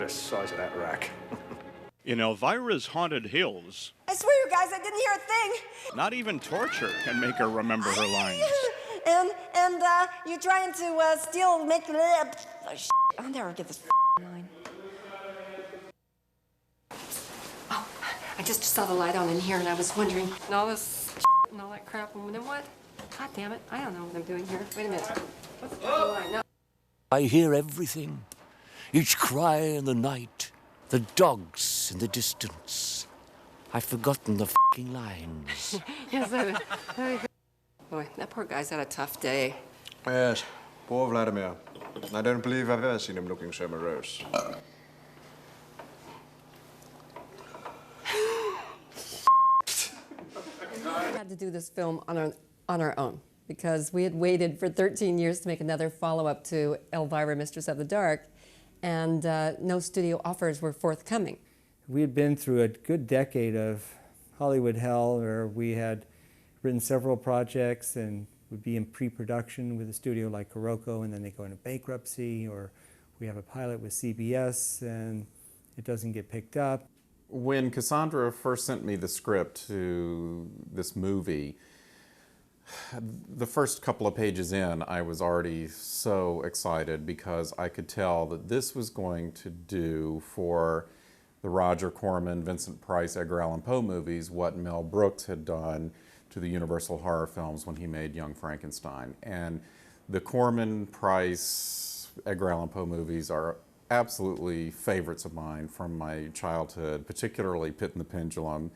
the size of that rack. In Elvira's haunted hills, I swear, you guys, I didn't hear a thing. not even torture can make her remember her lines. And you're trying to make oh, shit. I'll never get this line. Oh, I just saw the light on in here, and I was wondering, and all this and all that crap, and then what? God damn it, I don't know what I'm doing here. Wait a minute. What's the line? No. I hear everything, each cry in the night, the dogs in the distance. I've forgotten the f***ing lines. Yes, boy, that poor guy's had a tough day. Yes, poor Vladimir. I don't believe I've ever seen him looking so morose. We had to do this film on our own because we had waited for 13 years to make another follow-up to Elvira, Mistress of the Dark, and no studio offers were forthcoming. We had been through a good decade of Hollywood hell, where we had written several projects and would be in pre-production with a studio like Kuroko, and then they go into bankruptcy, or we have a pilot with CBS and it doesn't get picked up. When Cassandra first sent me the script to this movie, the first couple of pages in, I was already so excited because I could tell that this was going to do for the Roger Corman, Vincent Price, Edgar Allan Poe movies what Mel Brooks had done to the Universal horror films when he made Young Frankenstein. And the Corman, Price, Edgar Allan Poe movies are absolutely favorites of mine from my childhood, particularly Pit and the Pendulum.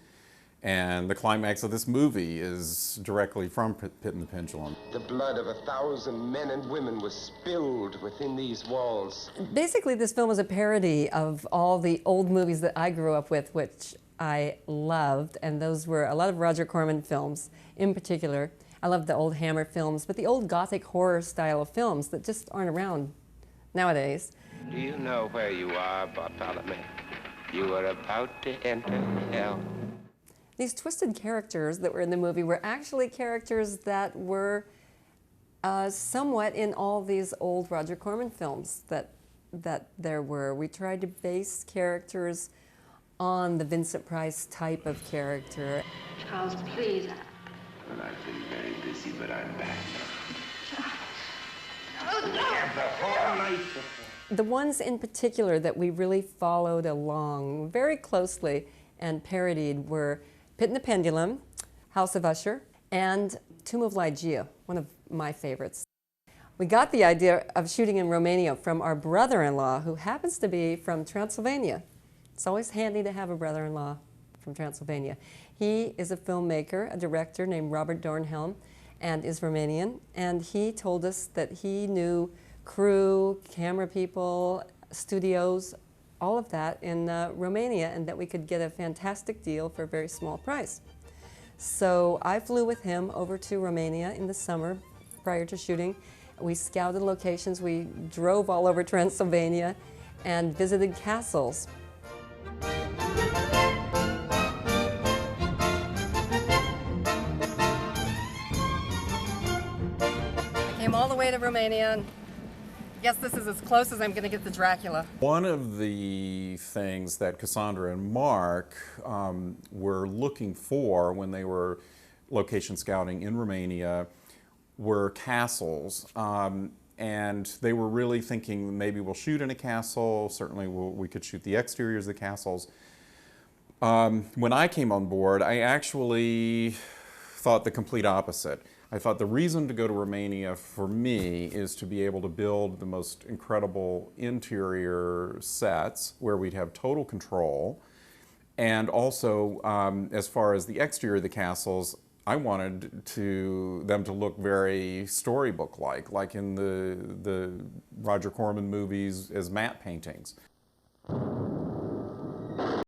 And the climax of this movie is directly from Pit and the Pendulum. The blood of 1,000 men and women was spilled within these walls. Basically, this film was a parody of all the old movies that I grew up with, which I loved, and those were a lot of Roger Corman films in particular. I loved the old Hammer films, but the old Gothic horror style of films that just aren't around nowadays. Do you know where you are, Bartholomew? You are about to enter hell. These twisted characters that were in the movie were actually characters that were somewhat in all these old Roger Corman films that there were. We tried to base characters on the Vincent Price type of character. Charles, please. Well, I've been very busy, but I'm back now. The ones in particular that we really followed along very closely and parodied were Pit and the Pendulum, House of Usher, and Tomb of Lygia, one of my favorites. We got the idea of shooting in Romania from our brother-in-law, who happens to be from Transylvania. It's always handy to have a brother-in-law from Transylvania. He is a filmmaker, a director named Robert Dornhelm, and is Romanian, and he told us that he knew crew, camera people, studios, all of that in Romania, and that we could get a fantastic deal for a very small price. So I flew with him over to Romania in the summer prior to shooting. We scouted locations, we drove all over Transylvania and visited castles. I came all the way to Romania, and I guess this is as close as I'm going to get to Dracula. One of the things that Cassandra and Mark were looking for when they were location scouting in Romania were castles. And they were really thinking maybe we'll shoot in a castle, certainly we could shoot the exteriors of the castles. When I came on board, I actually thought the complete opposite. I thought the reason to go to Romania for me is to be able to build the most incredible interior sets where we'd have total control. And also, as far as the exterior of the castles, I wanted them to look very storybook-like in the Roger Corman movies as matte paintings.